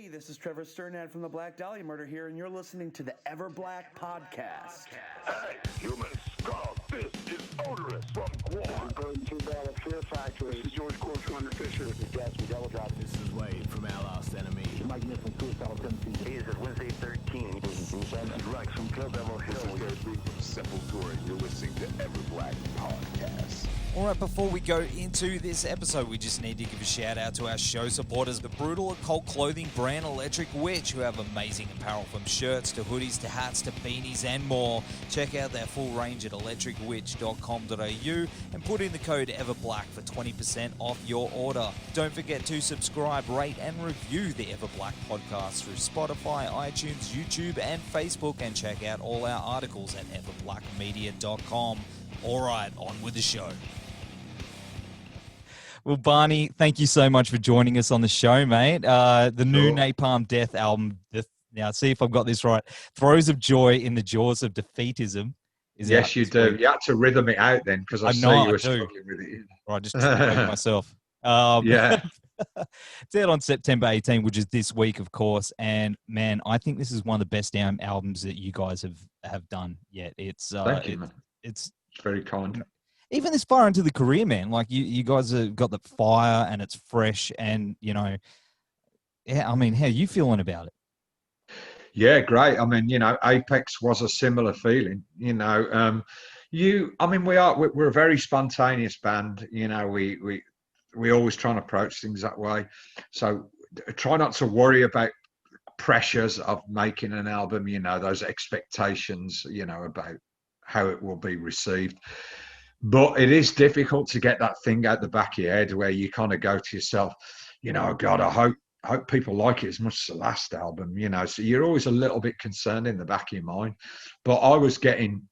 Hey, this is Trevor Sternad from the Black Dahlia Murder here, and you're listening to the Everblack podcast. Hey, humans, Carl, this is Odorous from Guam. Going to Battle Fear Factory. This is George Corshunter Fisher. This is Gas from Double Drop. This is Wade from Our Last Enemy. Mike Nick from Suicidal Tendencies. Hey, this is Wednesday 13. This is Bruce Evans. Rex from Kill Devil Hill. This is Gary from Sepultura. You're listening to Everblack Podcast. All right, before we go into this episode, we just need to give a shout out to our show supporters, the brutal occult clothing brand Electric Witch, who have amazing apparel from shirts to hoodies to hats to beanies and more. Check out their full range at electricwitch.com.au and put in the code EverBlack for 20% off your order. Don't forget to subscribe, rate and review the Everblack podcast through Spotify, iTunes, YouTube and Facebook, and check out all our articles at everblackmedia.com. All right, on with the show. Well, Barney, thank you so much for joining us on the show, mate. The new Napalm Death album, now see if I've got this right, Throes of Joy in the Jaws of Defeatism. Yes, you do. You had to rhythm it out then, because I saw you were struggling with it. Right, just myself. Yeah. It's out on September 18, which is this week, of course. And, man, I think this is one of the best albums that you guys have done yet. Thank you, man. It's very kind. Even this far into the career, man, like you guys have got the fire and it's fresh, and yeah, I mean, how are you feeling about it? Yeah, great. I mean, Apex was a similar feeling. We're a very spontaneous band. We always try and approach things that way. So try not to worry about pressures of making an album. Those expectations. About how it will be received. But it is difficult to get that thing out the back of your head where you kind of go to yourself, God, I hope people like it as much as the last album, So you're always a little bit concerned in the back of your mind. But I was getting,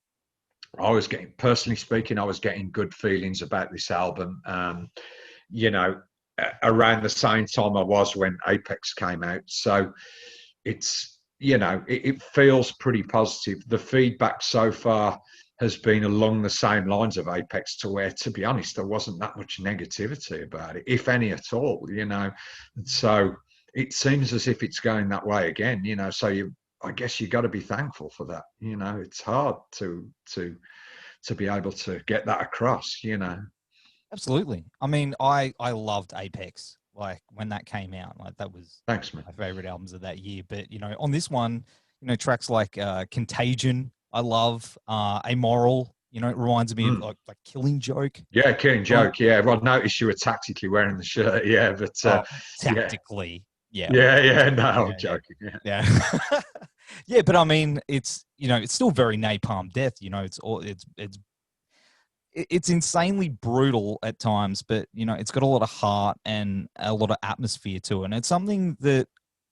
personally speaking, I was getting good feelings about this album. Around the same time I was when Apex came out. So it's, it feels pretty positive. The feedback so far has been along the same lines of Apex, to where, to be honest, there wasn't that much negativity about it, if any at all, So it seems as if it's going that way again, so I guess you got to be thankful for that. It's hard to be able to get that across, Absolutely. I mean, I loved Apex, like when that came out, like that was Thanks, man. my favorite albums of that year. But, on this one, tracks like Contagion, I love, Amoral, it reminds me of like Killing Joke. Yeah, Killing Joke. Yeah, well, I noticed you were tactically wearing the shirt. Yeah, but tactically, yeah. No, I'm joking. Yeah. Yeah, but I mean, it's it's still very Napalm Death. It's insanely brutal at times, but it's got a lot of heart and a lot of atmosphere to it, and it's something that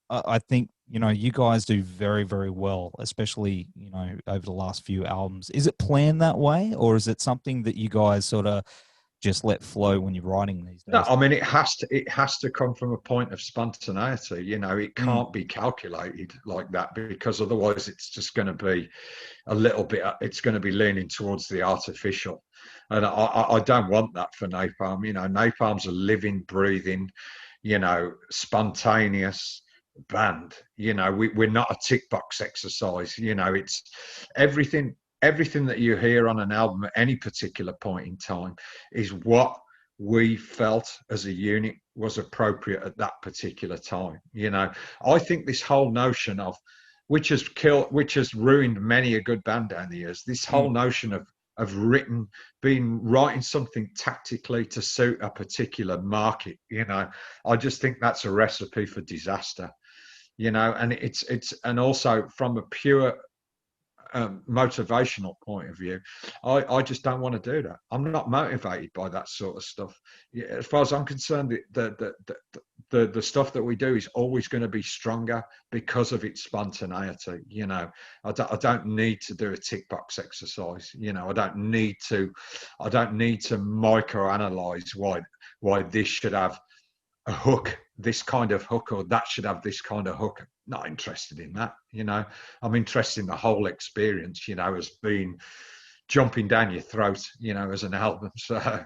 I think you guys do very, very well, especially over the last few albums. Is it planned that way, or is it something that you guys sort of just let flow when you're writing these days? No, I mean, it has to come from a point of spontaneity. It can't be calculated like that, because otherwise it's just going to be a little bit. It's going to be leaning towards the artificial, and I don't want that for Napalm. Napalm's a living, breathing, spontaneous band. We're not a tick box exercise. It's everything that you hear on an album at any particular point in time is what we felt as a unit was appropriate at that particular time. I think this whole notion of, which has ruined many a good band down the years, this whole notion of writing something tactically to suit a particular market, I just think that's a recipe for disaster. And and also from a pure motivational point of view, I just don't want to do that. I'm not motivated by that sort of stuff. As far as I'm concerned, the stuff that we do is always going to be stronger because of its spontaneity. I don't need to do a tick box exercise. I don't need to microanalyze why this should have a hook, this kind of hook, or that should have this kind of hook. Not interested in that. I'm interested in the whole experience, as being jumping down your throat, as an album. So,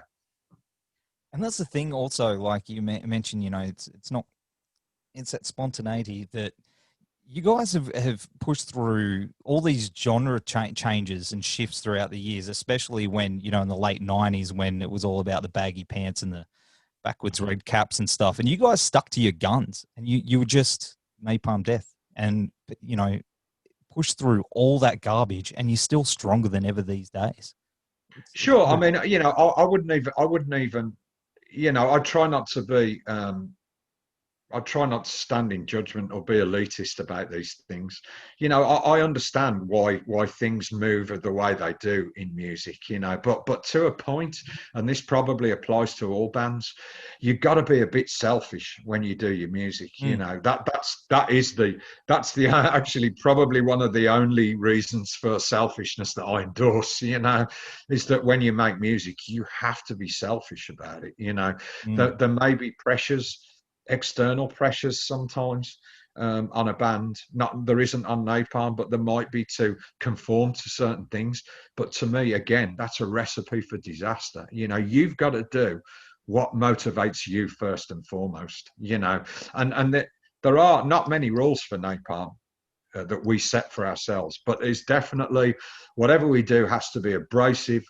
and that's the thing also, like you mentioned, it's not it's that spontaneity that you guys have pushed through all these genre changes and shifts throughout the years, especially when, in the late 90s, when it was all about the baggy pants and the backwards red caps and stuff. And you guys stuck to your guns, and you were just Napalm Death, and, pushed through all that garbage, and you're still stronger than ever these days. Sure. I mean, I wouldn't even, I try not to be, I try not to stand in judgment or be elitist about these things. I understand why things move the way they do in music, but to a point, and this probably applies to all bands, you've got to be a bit selfish when you do your music. That's actually probably one of the only reasons for selfishness that I endorse, is that when you make music, you have to be selfish about it. There may be pressures, external pressures sometimes on a band. There isn't on Napalm, but there might be to conform to certain things. But to me, again, that's a recipe for disaster. You've got to do what motivates you first and foremost. And there are not many rules for Napalm that we set for ourselves, but it's definitely whatever we do has to be abrasive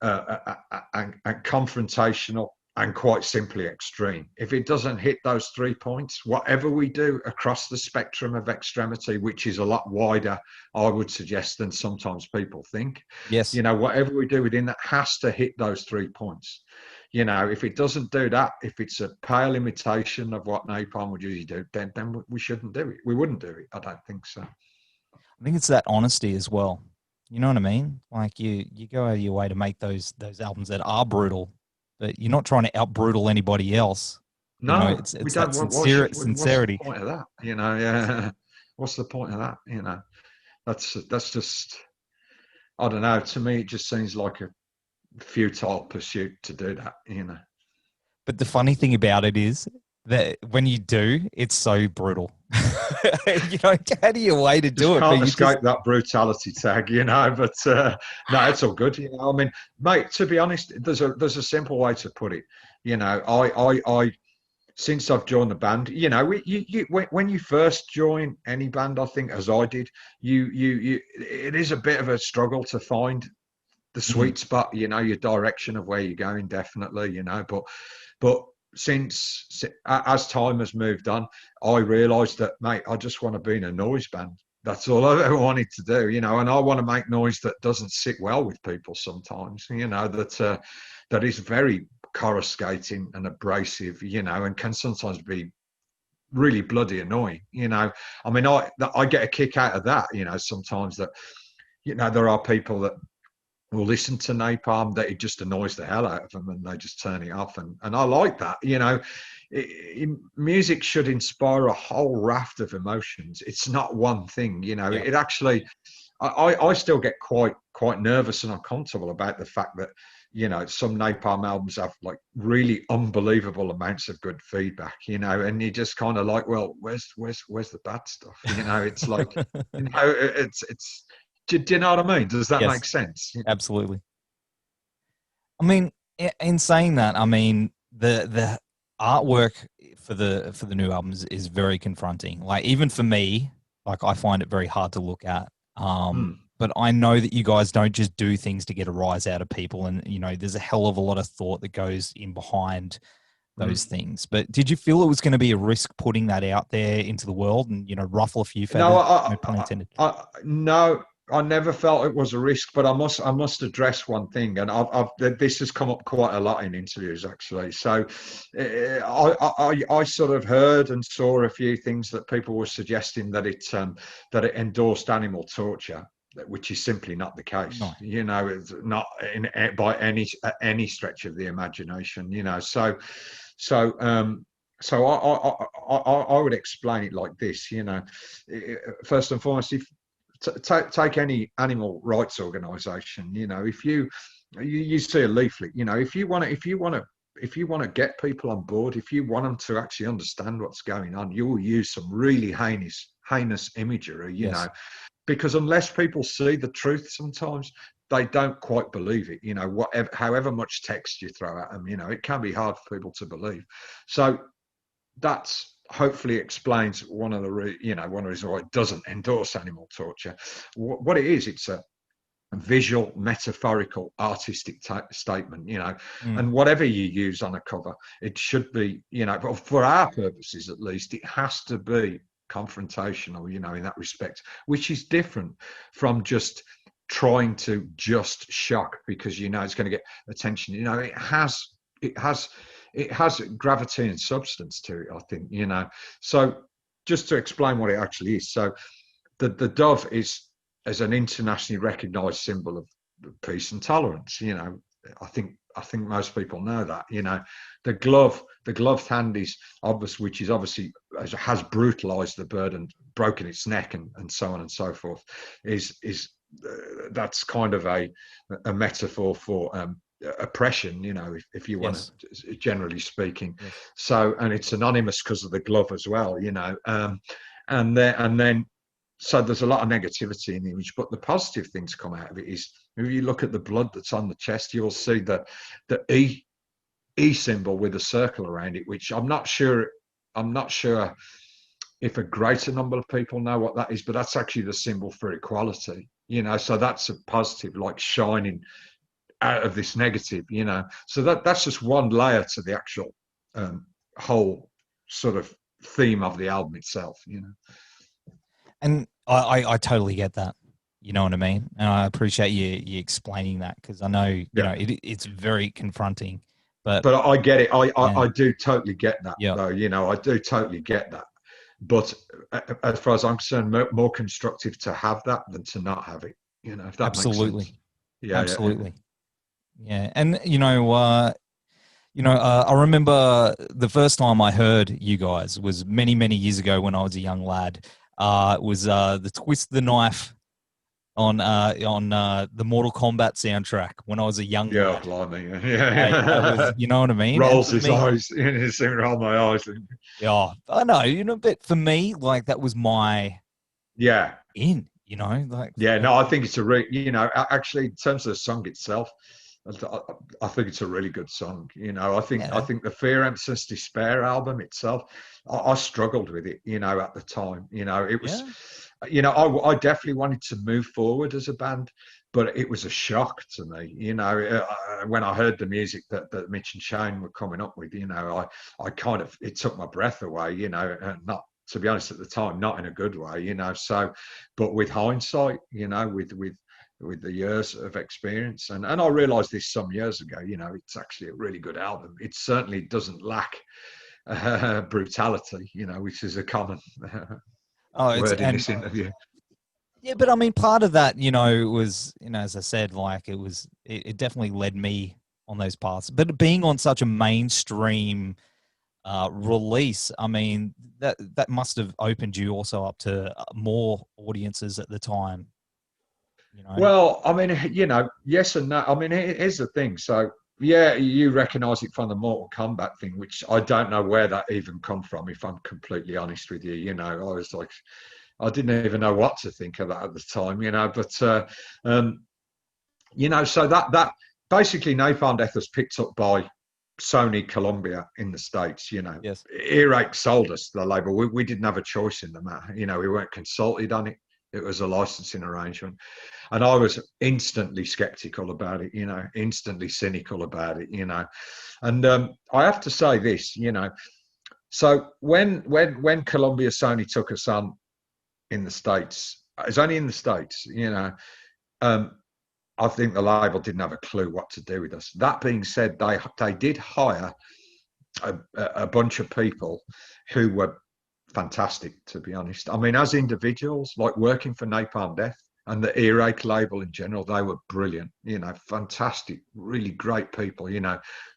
and confrontational, and quite simply extreme. If it doesn't hit those 3 points, whatever we do across the spectrum of extremity, which is a lot wider, I would suggest, than sometimes people think. Yes. Whatever we do within that has to hit those 3 points. If it doesn't do that, if it's a pale imitation of what Napalm would usually do, then we shouldn't do it. We wouldn't do it. I don't think so. I think it's that honesty as well. You know what I mean? Like you go out of your way to make those albums that are brutal, but you're not trying to out-brutal anybody else. No, it's that sincerity. What's the point of that? Yeah. What's the point of that? That's just, I don't know. To me, it just seems like a futile pursuit to do that. But the funny thing about it is that when you do, it's so brutal. Get out of your way to do it. Can't escape that brutality tag, but no, it's all good. I mean, mate, to be honest, there's a simple way to put it. I since I've joined the band, when you first join any band, I think, as I did, it is a bit of a struggle to find the sweet spot, your direction of where you're going, definitely, but since as time has moved on, I realized that, mate, I just want to be in a noise band. That's all I ever wanted to do, and I want to make noise that doesn't sit well with people sometimes, that is very coruscating and abrasive, and can sometimes be really bloody annoying. I mean, I get a kick out of that, sometimes that, there are people that will listen to Napalm that it just annoys the hell out of them and they just turn it off. And I like that, music should inspire a whole raft of emotions. It's not one thing, it actually, I still get quite nervous and uncomfortable about the fact that, some Napalm albums have like really unbelievable amounts of good feedback, and you just kind of like, well, where's the bad stuff? It's like, it's, do you know what I mean? Does that make sense? Absolutely. I mean, in saying that, I mean, the artwork for the new albums is very confronting. Like, even for me, like, I find it very hard to look at. But I know that you guys don't just do things to get a rise out of people, and there's a hell of a lot of thought that goes in behind those things. But did you feel it was going to be a risk putting that out there into the world and ruffle a few feathers? No pun intended. No. I never felt it was a risk, but I must address one thing, and this has come up quite a lot in interviews, actually. So I sort of heard and saw a few things that people were suggesting that it endorsed animal torture, which is simply not the case. No. It's not by any stretch of the imagination. So I would explain it like this. First and foremost, if take any animal rights organization, if you see a leaflet, if you want to get people on board, if you want them to actually understand what's going on, you will use some really heinous imagery, because unless people see the truth, sometimes they don't quite believe it, however much text you throw at them, it can be hard for people to believe. So that's hopefully explains one of the reasons why it doesn't endorse animal torture. What it is, it's a visual, metaphorical, artistic statement, and whatever you use on a cover, it should be, for our purposes at least, it has to be confrontational, in that respect, which is different from just trying to just shock because it's going to get attention. It has gravity and substance to it, I think, So just to explain what it actually is, so the dove is as an internationally recognized symbol of peace and tolerance. I think most people know that. The gloved hand is obvious, which is obviously has brutalized the bird and broken its neck and so on and so forth. That's kind of a metaphor for oppression, if you want to, generally speaking. Yes. So, and it's anonymous because of the glove as well, and then. So there's a lot of negativity in the image, but the positive thing to come out of it is if you look at the blood that's on the chest, you'll see that the E symbol with a circle around it, which I'm not sure if a greater number of people know what that is, but that's actually the symbol for equality, so that's a positive, like shining out of this negative, so that's just one layer to the actual whole sort of theme of the album itself, And I totally get that. You know what I mean? And I appreciate you explaining that because I know, it's very confronting. But I get it. I do totally get that, though. I do totally get that. But as far as I'm concerned, more constructive to have that than to not have it. If that absolutely. makes sense. Yeah, absolutely. Yeah. And, I remember the first time I heard you guys was many, many years ago when I was a young lad. It was the Twist the Knife on the Mortal Kombat soundtrack when I was a young lad. Blimey, yeah. Was, you know what I mean? Rolls his eyes. He's roll my eyes. Yeah, I know. But for me, like that was my in. I think it's actually in terms of the song itself, I think it's a really good song. I think the Fear, Emptiness, Despair album itself, I struggled with it, at the time. It was, I definitely wanted to move forward as a band, but it was a shock to me, when I heard the music that Mitch and Shane were coming up with, I kind of, it took my breath away, not, to be honest, at the time, not in a good way, so, but with hindsight, with the years of experience. And I realized this some years ago, it's actually a really good album. It certainly doesn't lack brutality, which is a common word in this interview. Yeah, but I mean, part of that, was, as I said, like it definitely led me on those paths. But being on such a mainstream release, I mean, that must have opened you also up to more audiences at the time. Well, I mean, yes and no. I mean, here's the thing. So, yeah, you recognise it from the Mortal Kombat thing, which I don't know where that even come from, if I'm completely honest with you. I was like, I didn't even know what to think of that at the time, But, so that basically Napalm Death was picked up by Sony Columbia in the States, Yes. Earache sold us the label. We didn't have a choice in the matter. We weren't consulted on it. It was a licensing arrangement. And I was instantly skeptical about it, instantly cynical about it, And I have to say this, so when Columbia Sony took us on in the States, it's only in the States, I think the label didn't have a clue what to do with us. That being said, they did hire a bunch of people who were fantastic, to be honest. I mean, as individuals, like working for Napalm Death and the Earache label in general, they were brilliant, fantastic, really great people,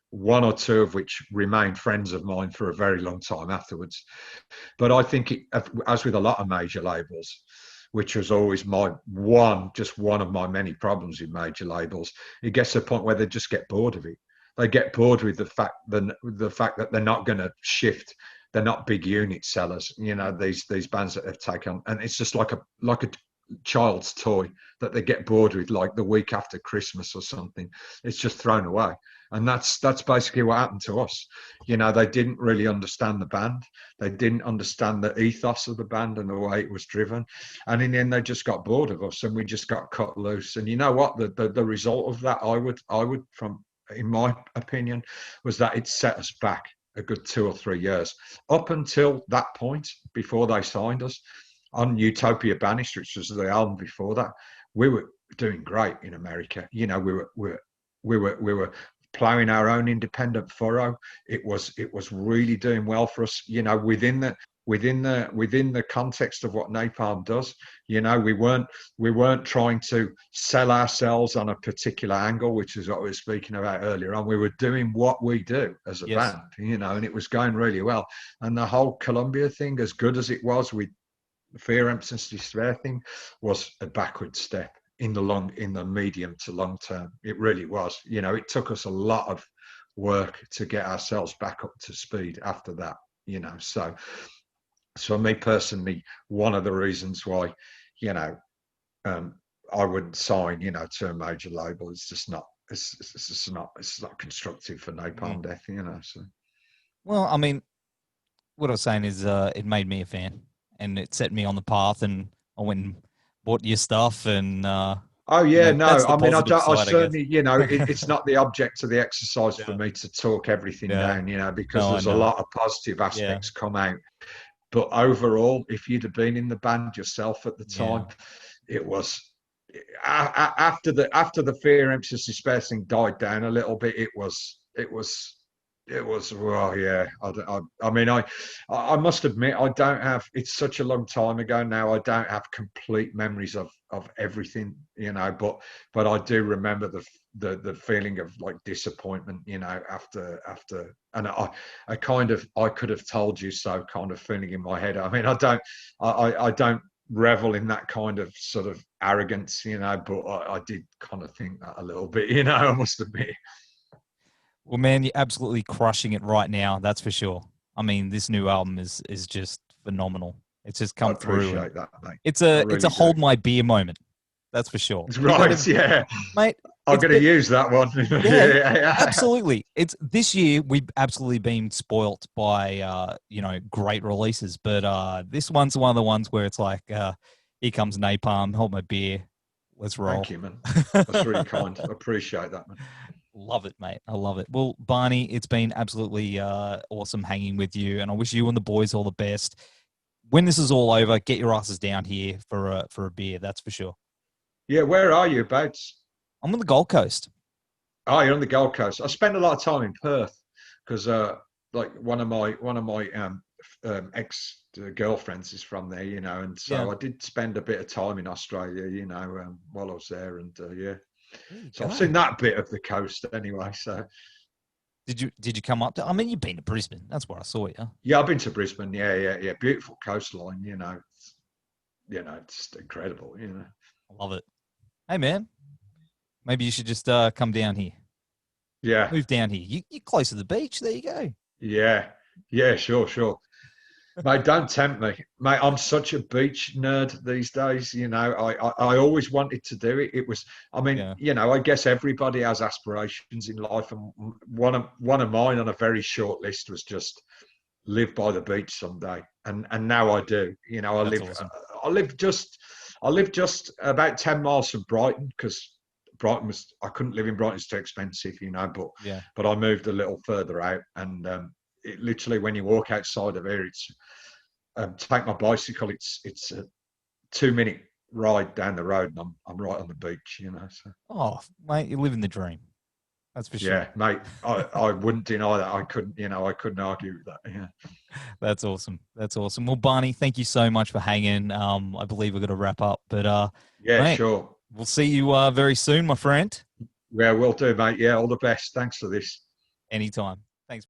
one or two of which remained friends of mine for a very long time afterwards. But I think, as with a lot of major labels, which was always just one of my many problems with major labels, it gets to a point where they just get bored of it. They get bored with the fact that they're not going to shift. They're not big unit sellers, these bands that have taken, and it's just like a child's toy that they get bored with, like the week after Christmas or something. It's just thrown away. And that's basically what happened to us. You know, they didn't really understand the band. They didn't understand the ethos of the band and the way it was driven. And in the end, they just got bored of us, and we just got cut loose. And you know what? The result of that, I would, from in my opinion, was that it set us back a good 2 or 3 years up until that point before they signed us. On Utopia Banished, which was the album before that, we were doing great in America. You know, we were plowing our own independent furrow. It was really doing well for us. You know, within the context of what Napalm does. You know, we weren't trying to sell ourselves on a particular angle, which is what we were speaking about earlier on. We were doing what we do as a band. You know, and it was going really well. And the whole Columbia thing, as good as it was, the Fear, Emptiness, Despair thing was a backward step in the medium to long term. It really was. You know, it took us a lot of work to get ourselves back up to speed after that. You know, so for me personally, one of the reasons why, you know, I wouldn't sign, you know, to a major label. It's just not. It's not constructive for Napalm Death. You know. So. Well, I mean, what I was saying is, it made me a fan. And it set me on the path, and I went and bought your stuff. And oh yeah, you know, no, I mean, I certainly, you know, it's not the object of the exercise for me to talk everything down, you know, because there's a lot of positive aspects come out. But overall, if you'd have been in the band yourself at the time, it was after the Fear, Emptiness, Despair thing died down a little bit. It was. Well, yeah. I mean, I must admit, I don't have. It's such a long time ago now. I don't have complete memories of everything, you know. But I do remember the feeling of like disappointment, you know, after, and I kind of, I could have told you so kind of feeling in my head. I mean, I don't revel in that kind of sort of arrogance, you know. But I did kind of think that a little bit, you know. I must admit. Well, man, you're absolutely crushing it right now. That's for sure. I mean, this new album is just phenomenal. It's just come through. I appreciate that, mate. It's a hold my beer moment. That's for sure. Right, yeah, mate. I'm going to use that one. Yeah, absolutely. It's this year we've absolutely been spoilt by you know, great releases, but this one's one of the ones where it's like, here comes Napalm, hold my beer, let's roll. Thank you, man. That's really kind. I appreciate that, man. Love it, mate. I love it. Well, Barney, it's been absolutely awesome hanging with you, and I wish you and the boys all the best. When this is all over, get your asses down here for a beer. That's for sure. Yeah, where are you, Bates? I'm on the Gold Coast. Oh, you're on the Gold Coast. I spent a lot of time in Perth because, like, one of my ex girlfriends is from there, you know, and so I did spend a bit of time in Australia, you know, while I was there, and yeah. So I've seen that bit of the coast anyway. So, did you come up to? I mean, you've been to Brisbane. That's where I saw you. Yeah, I've been to Brisbane. Yeah. Beautiful coastline. You know, it's just incredible. You know, I love it. Hey, man, maybe you should just come down here. Yeah, move down here. You're close to the beach. There you go. Yeah, sure. Mate, don't tempt me, mate. I'm such a beach nerd these days. You know, I always wanted to do it. It was, I mean, you know, I guess everybody has aspirations in life, and one of mine on a very short list was just live by the beach someday, and now I do. You know, I live just about 10 miles from Brighton, because Brighton was, I couldn't live in Brighton; it's too expensive, you know. But I moved a little further out, and it literally, when you walk outside of here, it's take my bicycle. It's a 2-minute ride down the road, and I'm right on the beach, you know. So. Oh, mate, you're living the dream. That's for sure. Yeah, mate. I wouldn't deny that. I couldn't argue with that. Yeah. That's awesome. Well, Barney, thank you so much for hanging. I believe we're going to wrap up, but yeah, mate, sure. We'll see you very soon, my friend. Yeah, will do, mate. Yeah, all the best. Thanks for this. Anytime. Thanks.